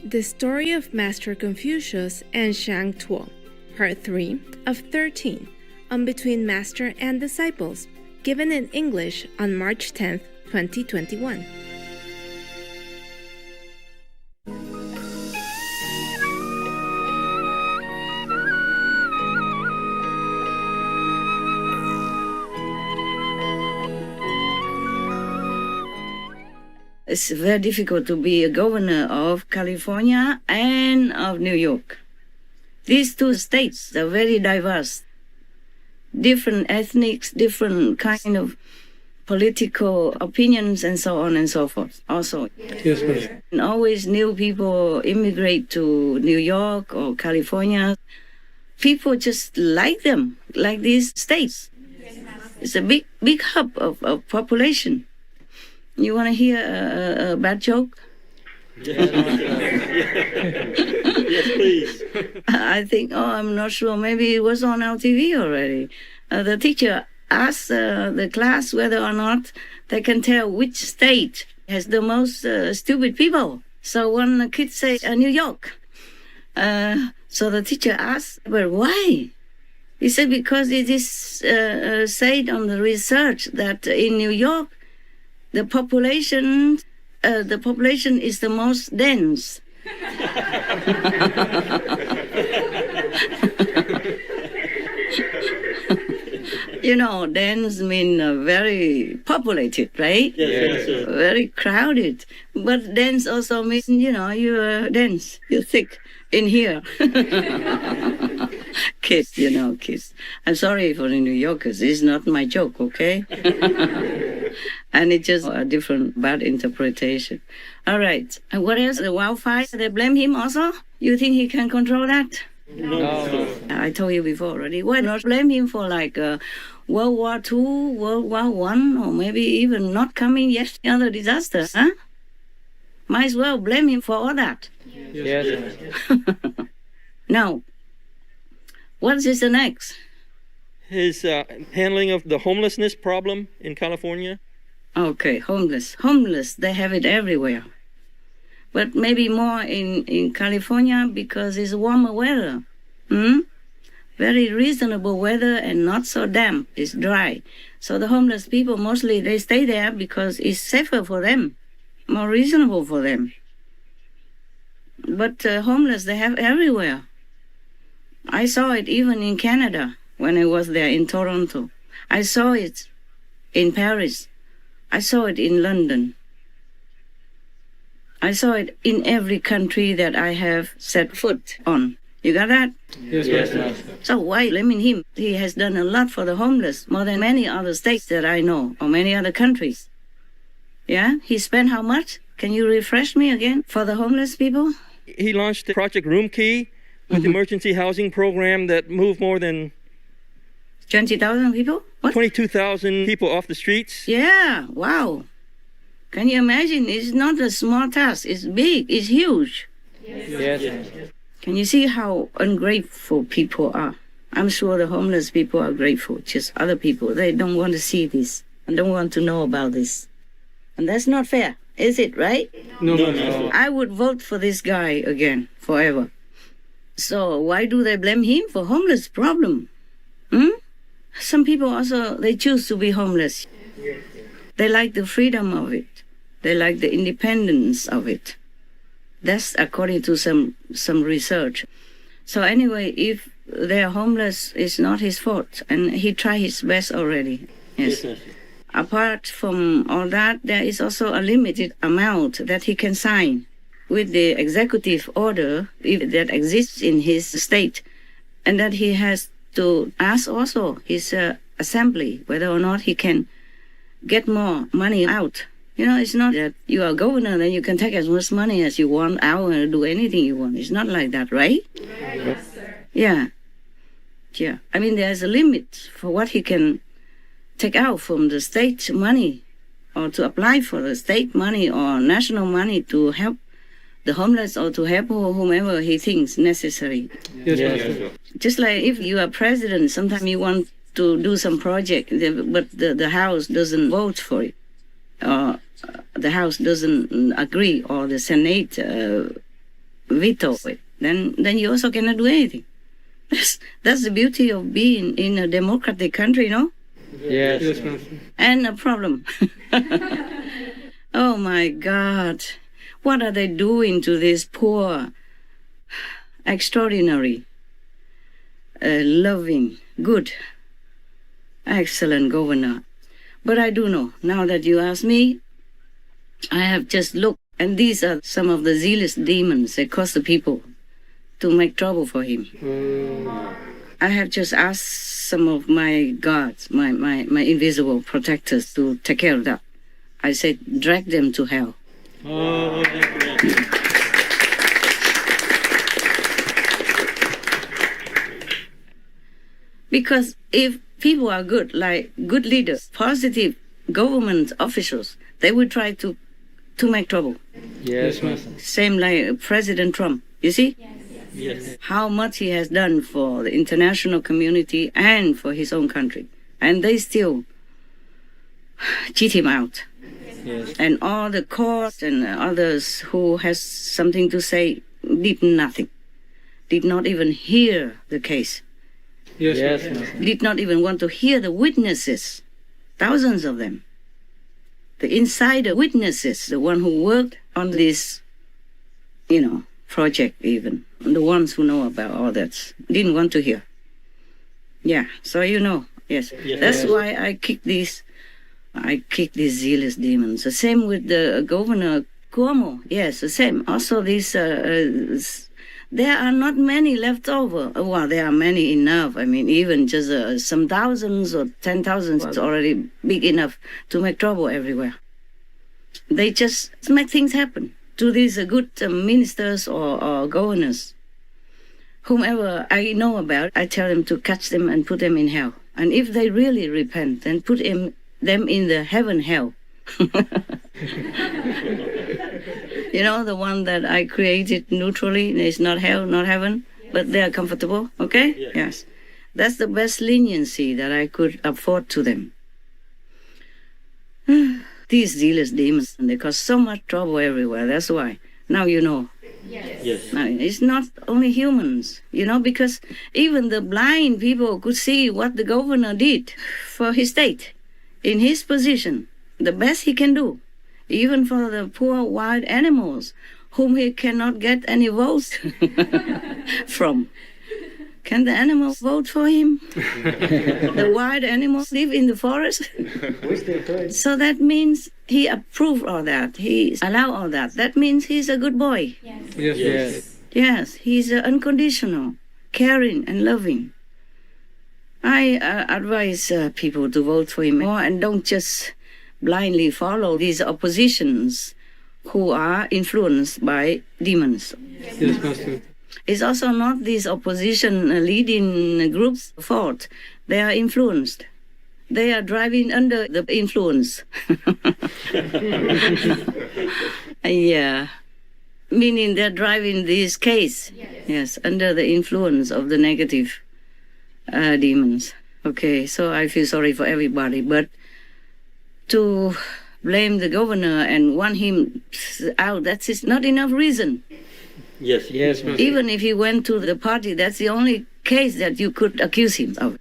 The Story of Master Confucius and Xiang, Part 3 of 13, on Between Master and Disciples, given in English on March 10th, 2021. It's very difficult to be a governor of California and of New York. These two states are very diverse. Different ethnics, different kind of political opinions, and so on and so forth. Also, Yes, ma'am. and always new people immigrate to New York or California. People just like them, like these states. It's a big hub of population. You want to hear a bad joke? Yes, please. I think, I'm not sure. Maybe it was on our TV already. The teacher asked the class whether or not they can tell which state has the most stupid people. So one kid said, New York. So the teacher asked, well, why? He said, because it is said on the research that in New York, the population is the most dense. You know, dense mean very populated, right? Yes. Very crowded. But dense also means, you're dense, you're thick in here. Kids, kids. I'm sorry for the New Yorkers. It's not my joke, okay? And it's just a different bad interpretation. All right. And what else? The wildfire, they blame him also? You think he can control that? No. I told you before already. Why not blame him for World War II, World War I, or maybe even not coming yet another disaster, huh? Might as well blame him for all that. Yes. Now, what is the next? His handling of the homelessness problem in California. Okay, homeless, they have it everywhere. But maybe more in California because it's warmer weather. Very reasonable weather and not so damp, it's dry. So the homeless people, mostly they stay there because it's safer for them, more reasonable for them. But homeless, they have everywhere. I saw it even in Canada when I was there in Toronto. I saw it in Paris. I saw it in London. I saw it in every country that I have set foot on. You got that? Yes. So why blaming him? He has done a lot for the homeless, more than many other states that I know, or many other countries. Yeah? He spent how much? Can you refresh me again? For the homeless people? He launched the Project Room Key with emergency housing program that moved more than 20,000 people? What? 22,000 people off the streets. Yeah, wow. Can you imagine? It's not a small task. It's big. It's huge. Yes. Can you see how ungrateful people are? I'm sure the homeless people are grateful. Just other people, they don't want to see this and don't want to know about this. And that's not fair, is it, right? No. I would vote for this guy again, forever. So why do they blame him for homeless problem? Some people also, they choose to be homeless. They like the freedom of it. They like the independence of it. That's according to some research. So anyway, if they're homeless, it's not his fault. And he tried his best already. Yes. Apart from all that, there is also a limited amount that he can sign with the executive order if that exists in his state. And that he has to ask also his assembly whether or not he can get more money out. It's not that you are governor, then you can take as much money as you want out and do anything you want. It's not like that, right? Yes, sir. Yeah. I mean, there's a limit for what he can take out from the state money or to apply for the state money or national money to help the homeless or to help whomever he thinks necessary. Yes. Just like if you are president, sometimes you want to do some project, but the House doesn't vote for it. Or the House doesn't agree, or the Senate veto it, then you also cannot do anything. That's the beauty of being in a democratic country, no? Yes. And a problem. Oh my God. What are they doing to this poor, extraordinary, loving, good, excellent governor? But I do know, now that you ask me, I have just looked, and these are some of the zealous demons that cause the people to make trouble for him. I have just asked some of my gods, my invisible protectors, to take care of that. I said, drag them to hell. Oh, Because if people are good, like good leaders, positive government officials, they will try to make trouble. Yes, Master. Same like President Trump. You see? yes. How much he has done for the international community and for his own country. And they still cheat him out. Yes. And all the courts and others who has something to say did nothing. Did not even hear the case. Yes, Master. Did not even want to hear the witnesses. Thousands of them. The insider witnesses, the one who worked on this, project even. The ones who know about all that didn't want to hear. Yeah, so yes. Yes. That's why I kick these zealous demons. The same with the governor Cuomo. Yes, the same. Also these, there are not many left over. Well, there are many enough. I mean, even just some thousands or 10,000 is already big enough to make trouble everywhere. They just make things happen to these good ministers or governors. Whomever I know about, I tell them to catch them and put them in hell. And if they really repent, then put them in the heaven hell. The one that I created neutrally. It's not hell, not heaven, but they are comfortable, okay? Yes. Yes. That's the best leniency that I could afford to them. These zealous demons, they cause so much trouble everywhere. That's why. Now you know. Yes. Now, it's not only humans, because even the blind people could see what the governor did for his state. In his position, the best he can do. Even for the poor wild animals, whom he cannot get any votes from. Can the animals vote for him? The wild animals live in the forest. So that means he approved all that. He allowed all that. That means he's a good boy. Yes. Yes, he's unconditional, caring and loving. I advise people to vote for him more and don't just blindly follow these oppositions who are influenced by demons. Yes, Master. It's also not these opposition leading groups' fault. They are influenced. They are driving under the influence. Yeah. Meaning they're driving this case. Yes, under the influence of the negative demons. Okay, so I feel sorry for everybody, but to blame the governor and want him out, that's not enough reason. Yes. Yes, Master. Even if he went to the party, that's the only case that you could accuse him of.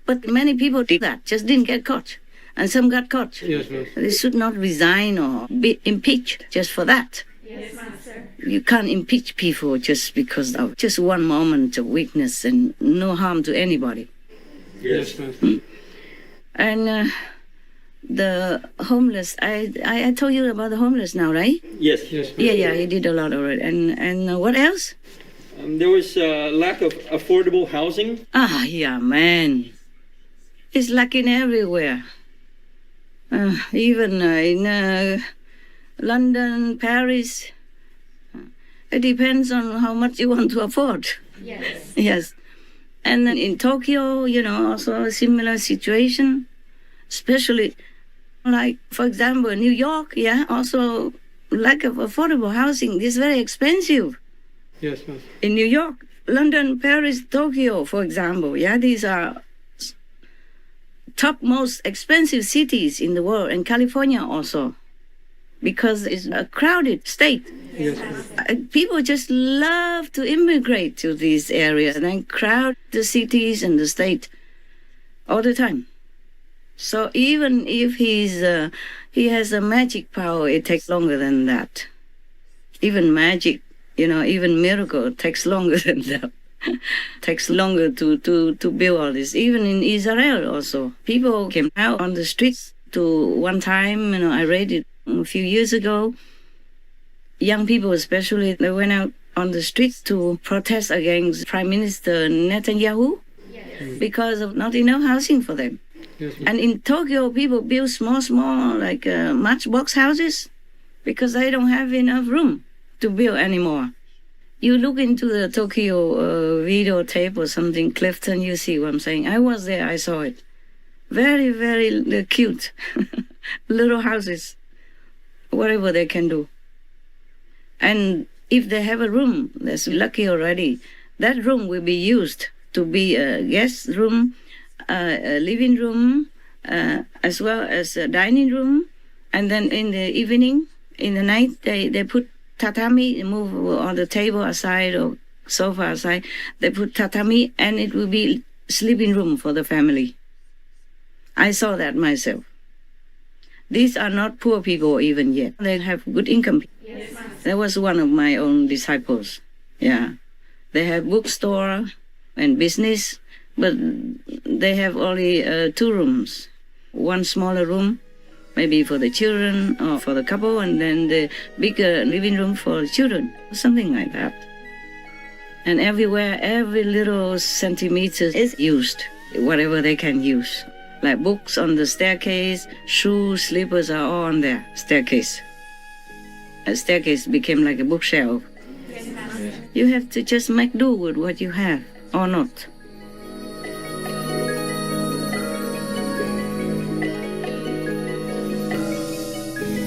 But many people did that, just didn't get caught. And some got caught. Yes, Master. They should not resign or be impeached just for that. Yes, Master. You can't impeach people just because of just one moment of weakness and no harm to anybody. Yes, Master. And the homeless, I told you about the homeless now, right? Yes. Yes, Master. Yeah, he did a lot already. And what else? There was lack of affordable housing. Yeah, man. It's lacking everywhere. Even in London, Paris. It depends on how much you want to afford. Yes. Yes. And then in Tokyo, also a similar situation. Especially, like, for example, New York, also lack of affordable housing. It's very expensive. Yes, Master. In New York, London, Paris, Tokyo, for example, these are top most expensive cities in the world, and California also. because it's a crowded state. Yes, Master. People just love to immigrate to these areas and then crowd the cities and the state all the time. So even if he has a magic power, it takes longer than that. Even magic, even miracle takes longer than that. Takes longer to build all this. Even in Israel also, people came out on the streets to one time, I read it a few years ago. Young people especially, they went out on the streets to protest against Prime Minister Netanyahu because of not enough housing for them. Yes, Master. And in Tokyo, people build small, like matchbox houses because they don't have enough room to build anymore. You look into the Tokyo videotape or something, Clifton, you see what I'm saying. I was there, I saw it. Very, very cute. Little houses, whatever they can do. And if they have a room, that's lucky already. That room will be used to be a guest room, a living room, as well as a dining room. And then in the evening, in the night, they put tatami, move on the table aside or sofa aside. They put tatami, and it will be sleeping room for the family. I saw that myself. These are not poor people even yet. They have good income. Yes. That was one of my own disciples. Yeah. They have bookstore and business, but they have only 2 rooms. One smaller room, maybe for the children or for the couple, and then the bigger living room for the children, something like that. And everywhere, every little centimeter is used, whatever they can use. Like books on the staircase, shoes, slippers are all on their staircase. A staircase became like a bookshelf. You have to just make do with what you have, or not.